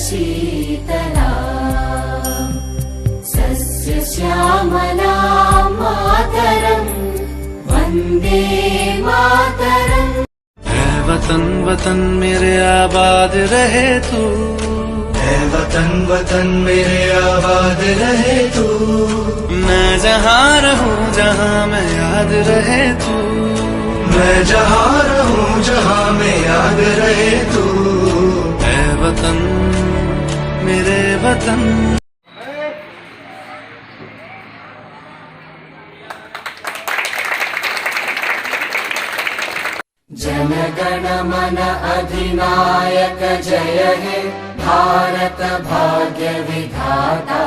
शीतला सस्यश्यामला मातरम् वन्दे मातरम्। है वतन वतन मेरे आबाद रहे तू, है वतन वतन मेरे आबाद रहे तू। मैं जहाँ रहूँ जहाँ मैं याद रहे तू, मैं जहाँ रहूँ जहाँ मैं याद रहे तू। है वतन मेरे वतन। जन गण मन अधिनायक जय हे भारत भाग्य विधाता।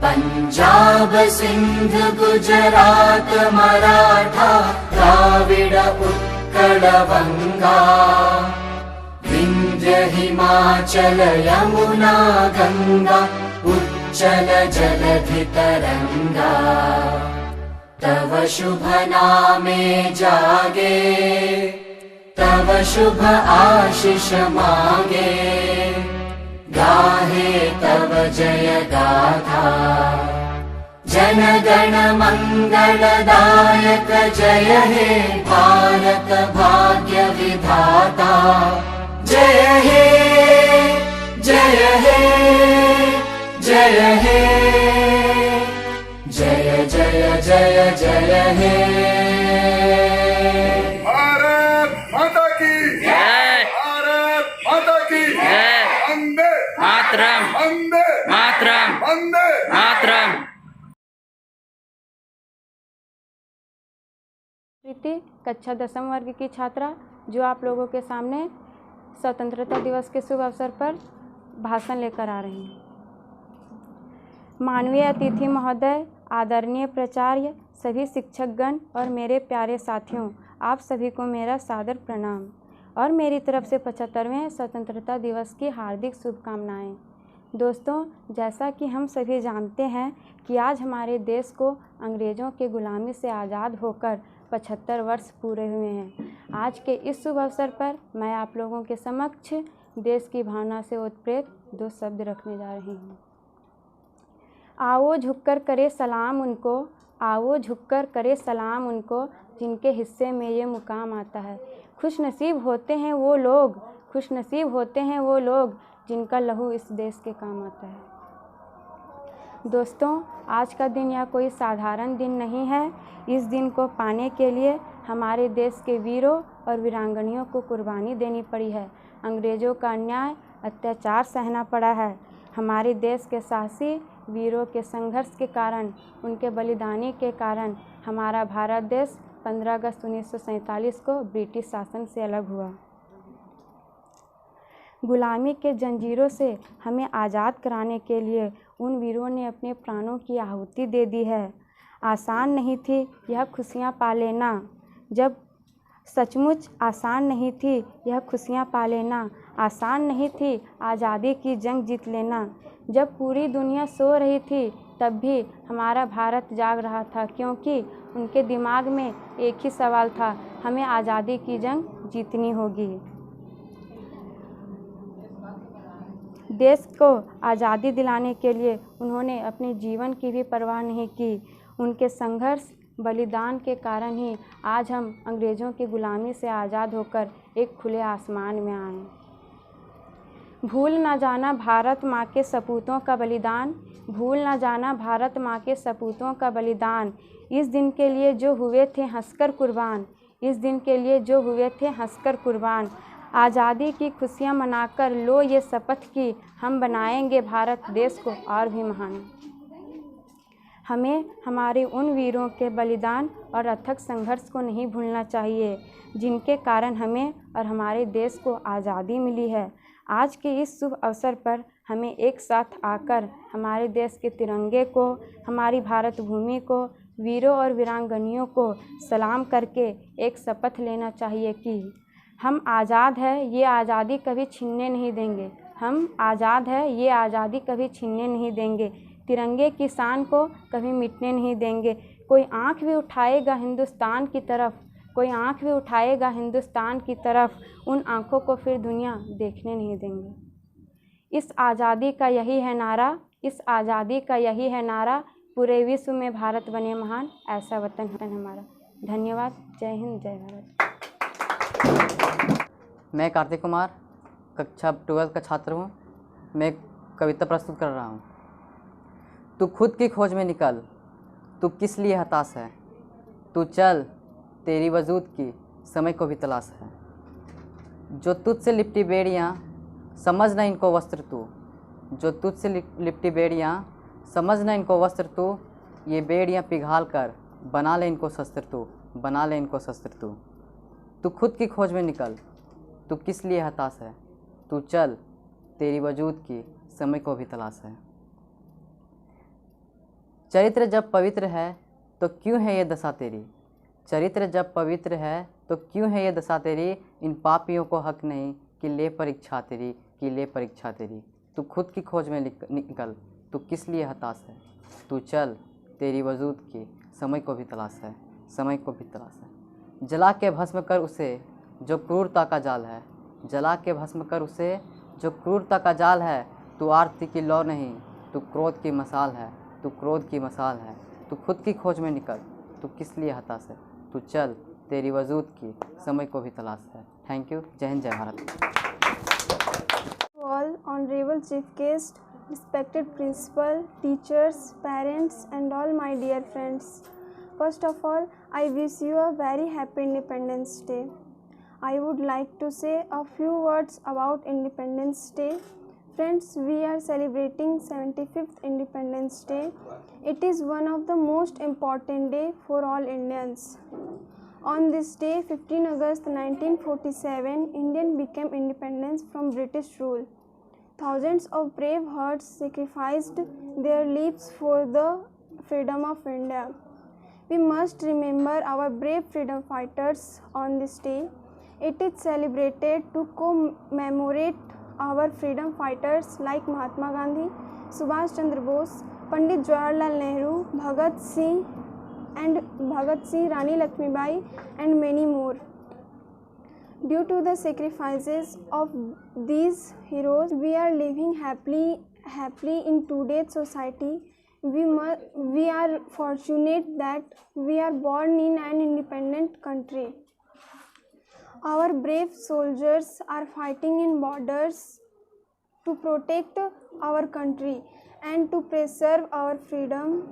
पंजाब सिंध गुजरात मराठा द्राविड उत्कल बंगा। विंध्य हिमाचल यमुना गंगा उच्चल जलधि तरंगा। तव शुभ नामे जागे, तव शुभ आशीष मांगे। गाहे तव जय गाथा, जन गण मंगलदायक जय हे भारत भाग्य विधाता। जय हे जय हे जय हे जय जय जय जय हे। भारत माता की जय, भारत माता की जय। वंदे मातरम, वंदे मातरम, वंदे मातरम। प्रीति कक्षा 10वीं वर्ग की छात्रा जो आप लोगों के सामने स्वतंत्रता दिवस के शुभ अवसर पर भाषण लेकर आ रही हैं। माननीय अतिथि महोदय, आदरणीय प्राचार्य, सभी शिक्षकगण और मेरे प्यारे साथियों, आप सभी को मेरा सादर प्रणाम और मेरी तरफ से 75वें स्वतंत्रता दिवस की हार्दिक शुभकामनाएं। दोस्तों, जैसा कि हम सभी जानते हैं कि आज हमारे देश को अंग्रेज़ों के गुलामी से आज़ाद होकर 75 वर्ष पूरे हुए हैं। आज के इस शुभ अवसर पर मैं आप लोगों के समक्ष देश की भावना से ओतप्रोत 2 शब्द रखने जा रही हूँ। आओ झुककर करे सलाम उनको, आओ झुककर करे सलाम उनको, जिनके हिस्से में ये मुकाम आता है। खुशनसीब होते हैं वो लोग, खुशनसीब होते हैं वो लोग, जिनका लहू इस देश के काम आता है। दोस्तों, आज का दिन यह कोई साधारण दिन नहीं है। इस दिन को पाने के लिए हमारे देश के वीरों और वीरांगनियों को कुर्बानी देनी पड़ी है। अंग्रेज़ों का अन्याय अत्याचार सहना पड़ा है। हमारे देश के साहसी वीरों के संघर्ष के कारण, उनके बलिदानी के कारण हमारा भारत देश 15 अगस्त 1947 को ब्रिटिश शासन से अलग हुआ। गुलामी के जंजीरों से हमें आज़ाद कराने के लिए उन वीरों ने अपने प्राणों की आहुति दे दी है। आसान नहीं थी यह खुशियाँ पा लेना, जब सचमुच आसान नहीं थी यह खुशियाँ पा लेना। आसान नहीं थी आज़ादी की जंग जीत लेना। जब पूरी दुनिया सो रही थी तब भी हमारा भारत जाग रहा था, क्योंकि उनके दिमाग में एक ही सवाल था, हमें आज़ादी की जंग जीतनी होगी। देश को आज़ादी दिलाने के लिए उन्होंने अपने जीवन की भी परवाह नहीं की। उनके संघर्ष बलिदान के कारण ही आज हम अंग्रेज़ों की गुलामी से आज़ाद होकर एक खुले आसमान में आए। भूल ना जाना भारत माँ के सपूतों का बलिदान, भूल ना जाना भारत माँ के सपूतों का बलिदान। इस दिन के लिए जो हुए थे हंसकर कुर्बान, इस दिन के लिए जो हुए थे हंसकर कुर्बान। आज़ादी की खुशियाँ मनाकर लो ये शपथ की, हम बनाएंगे भारत देश को और भी महान। हमें हमारे उन वीरों के बलिदान और अथक संघर्ष को नहीं भूलना चाहिए, जिनके कारण हमें और हमारे देश को आज़ादी मिली है। आज के इस शुभ अवसर पर हमें एक साथ आकर हमारे देश के तिरंगे को, हमारी भारत भूमि को, वीरों और वीरांगनियों को सलाम करके एक शपथ लेना चाहिए कि हम आज़ाद हैं, ये आज़ादी कभी छीनने नहीं देंगे। हम आज़ाद हैं, ये आज़ादी कभी छीनने नहीं देंगे। तिरंगे की शान को कभी मिटने नहीं देंगे। कोई आँख भी उठाएगा हिंदुस्तान की तरफ, कोई आँख भी उठाएगा हिंदुस्तान की तरफ, उन आँखों को फिर दुनिया देखने नहीं देंगे। इस आज़ादी का यही है नारा, इस आज़ादी का यही है नारा, पूरे विश्व में भारत बने महान, ऐसा वतन है हमारा। धन्यवाद। जय हिंद, जय भारत। मैं कार्तिक कुमार कक्षा 12 का छात्र हूँ। मैं कविता प्रस्तुत कर रहा हूँ। तू खुद की खोज में निकल, तू किस लिए हताश है, तू चल तेरी वजूद की समय को भी तलाश है। जो तुझसे लिपटी बेड़ियाँ समझ न इनको वस्त्र तू, जो तुझसे लिपटी बेड़ियाँ समझ न इनको वस्त्र तू, ये बेड़ियाँ पिघाल कर बना ले इनको शस्त्र तू, बना ले इनको शस्त्र तू। तू खुद की खोज में निकल, तू किस लिए हताश है, तू चल तेरी वजूद की समय को भी तलाश है। चरित्र जब पवित्र है तो क्यों है ये दशा तेरी, चरित्र जब पवित्र है तो क्यों है ये दशा तेरी, इन पापियों को हक नहीं कि ले परीक्षा तेरी, कि ले परीक्षा तेरी। तू खुद की खोज में निकल, तू किस लिए हताश है, तू चल तेरी वजूद की समय को भी तलाश है, समय को भी तलाश है। जला के भस्म कर उसे जो क्रूरता का जाल है, जला के भस्म कर उसे जो क्रूरता का जाल है। तू आरती की लौ नहीं, तू क्रोध की मसाल है, तू क्रोध की मसाल है। तू खुद की खोज में निकल, तू किस लिए हताश है, तू चल तेरी वजूद की समय को भी तलाश है। Thank you. जय हिंद, जय Bharat. All honorable chief guest, respected principal, teachers, parents and all my dear friends. First of all, I wish you a very happy Independence Day. I would like to say a few words about Independence Day. Friends, we are celebrating 75th Independence Day. It is one of the most important day for all Indians. On this day, 15 August 1947, India became independence from British rule. Thousands of brave hearts sacrificed their lives for the freedom of India. We must remember our brave freedom fighters on this day. It is celebrated to commemorate our freedom fighters like Mahatma Gandhi, Subhash Chandra Bose, Pandit Jawaharlal Nehru, Bhagat Singh, Rani Lakshmibai and many more. Due to the sacrifices of these heroes, we are living happily in today's society. We are fortunate that we are born in an independent country. Our brave soldiers are fighting in borders to protect our country and to preserve our freedom.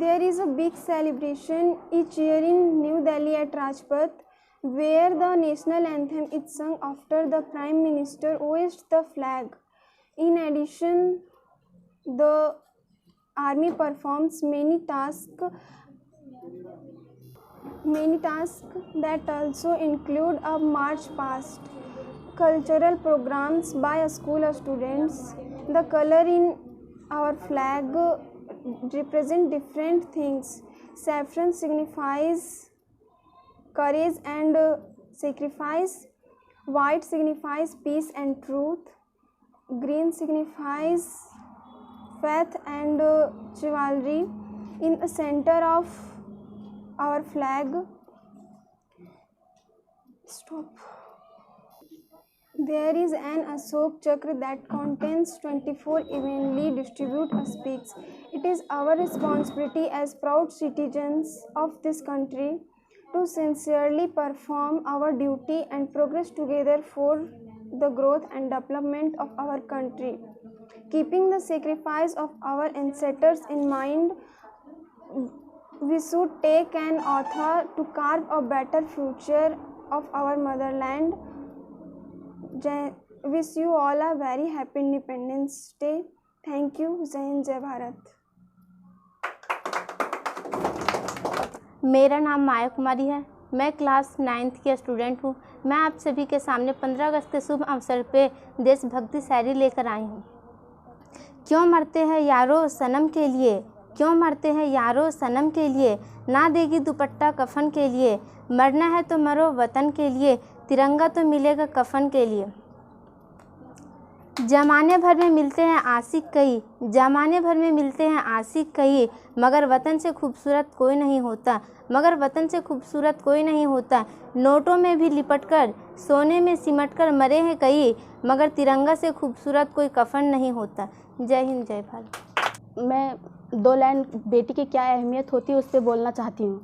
There is a big celebration each year in New Delhi at Rajpath, where the national anthem is sung after the Prime Minister hoists the flag. In addition, the army performs many tasks that also include a march past, cultural programs by school students. The color in our flag represent different things. Saffron signifies courage and sacrifice. White signifies peace and truth. Green signifies faith and chivalry. In the center of our flag, there is an Ashok Chakra that contains 24 evenly distributed speaks. It is our responsibility as proud citizens of this country to sincerely perform our duty and progress together for the growth and development of our country. Keeping the sacrifice of our ancestors in mind, we should take an oath to carve a better future of our motherland. Wish you all a very happy Independence Day. Thank you. जय हिंद, जय भारत। मेरा नाम माया कुमारी है। मैं class 9th की student हूँ। मैं आप सभी के सामने 15 अगस्त के शुभ अवसर पे देशभक्ति शायरी लेकर आई हूँ। क्यों मरते हैं यारो सनम के लिए, क्यों मरते हैं यारो सनम के लिए, ना देगी दुपट्टा कफन के लिए, मरना है तो मरो वतन के लिए, तिरंगा तो मिलेगा कफन के लिए। जमाने भर में मिलते हैं आशिक कई, जमाने भर में मिलते हैं आशिक कई, मगर वतन से खूबसूरत कोई नहीं होता, मगर वतन से खूबसूरत कोई नहीं होता। नोटों में भी लिपटकर, सोने में सिमटकर मरे हैं कई, मगर तिरंगा से खूबसूरत कोई कफन नहीं होता। जय हिंद, जय भारत। मैं 2 लाइन बेटी की क्या अहमियत होती है उस पर बोलना चाहती हूँ।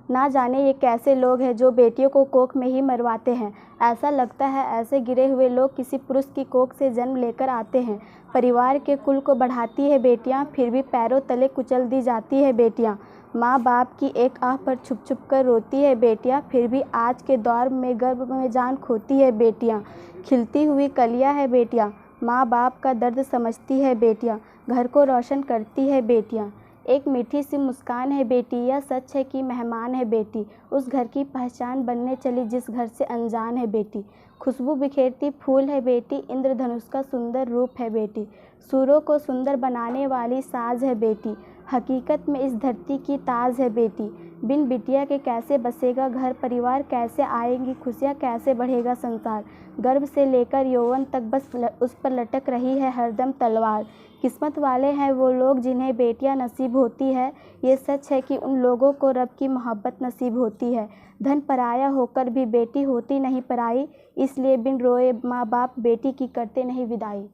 ना जाने ये कैसे लोग हैं जो बेटियों को कोख में ही मरवाते हैं। ऐसा लगता है ऐसे गिरे हुए लोग किसी पुरुष की कोख से जन्म लेकर आते हैं। परिवार के कुल को बढ़ाती है बेटियां, फिर भी पैरों तले कुचल दी जाती है बेटियां। माँ बाप की एक आह पर छुप छुप कर रोती है बेटियां, फिर भी आज के दौर में गर्भ में जान खोती है बेटियां। खिलती हुई कलियां है बेटियां, माँ बाप का दर्द समझती है बेटियां, घर को रोशन करती है बेटियां। एक मीठी सी मुस्कान है बेटी, यह सच है कि मेहमान है बेटी, उस घर की पहचान बनने चली जिस घर से अनजान है बेटी। खुशबू बिखेरती फूल है बेटी, इंद्रधनुष का सुंदर रूप है बेटी, सूरों को सुंदर बनाने वाली साज है बेटी, हकीकत में इस धरती की ताज है बेटी। बिन बिटिया के कैसे बसेगा घर परिवार, कैसे आएंगी खुशियाँ, कैसे बढ़ेगा संसार। गर्भ से लेकर यौवन तक बस उस पर लटक रही है हरदम तलवार। किस्मत वाले हैं वो लोग जिन्हें बेटियां नसीब होती है, ये सच है कि उन लोगों को रब की मोहब्बत नसीब होती है। धन पराया होकर भी बेटी होती नहीं पराई, इसलिए बिन रोए माँ बाप बेटी की करते नहीं विदाई।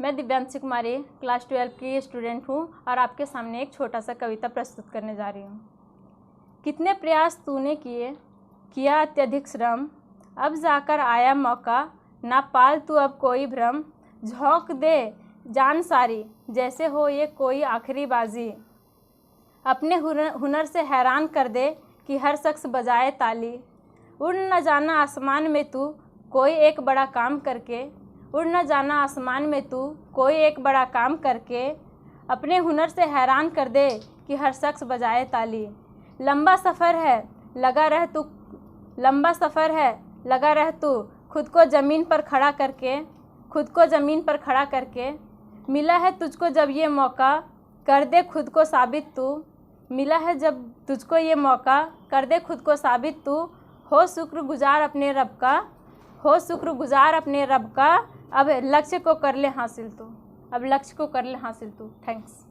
मैं दिव्यांशी कुमारी क्लास 12 की स्टूडेंट हूँ और आपके सामने एक छोटा सा कविता प्रस्तुत करने जा रही हूँ। कितने प्रयास तूने किए, किया अत्यधिक श्रम, अब जाकर आया मौका, ना पाल तू अब कोई भ्रम। झोंक दे जान सारी, जैसे हो ये कोई आखिरी बाजी। अपने हुनर से हैरान कर दे कि हर शख्स बजाए ताली। उड़ न जाना आसमान में तू कोई एक बड़ा काम करके, उड़ न जाना आसमान में तू कोई एक बड़ा काम करके। अपने हुनर से हैरान कर दे कि हर शख्स बजाए ताली। लंबा सफ़र है लगा रह तू, लंबा सफ़र है लगा रह तू, खुद को ज़मीन पर खड़ा करके, खुद को ज़मीन पर खड़ा करके। मिला है तुझको जब ये मौका, कर दे खुद को साबित तू। मिला है जब तुझको ये मौका, कर दे खुद को साबित तू। हो शुक्रगुजार अपने रब का, हो शुक्रगुजार अपने रब का। अब लक्ष्य को कर ले हासिल तू, अब लक्ष्य को कर ले हासिल तू। थैंक्स।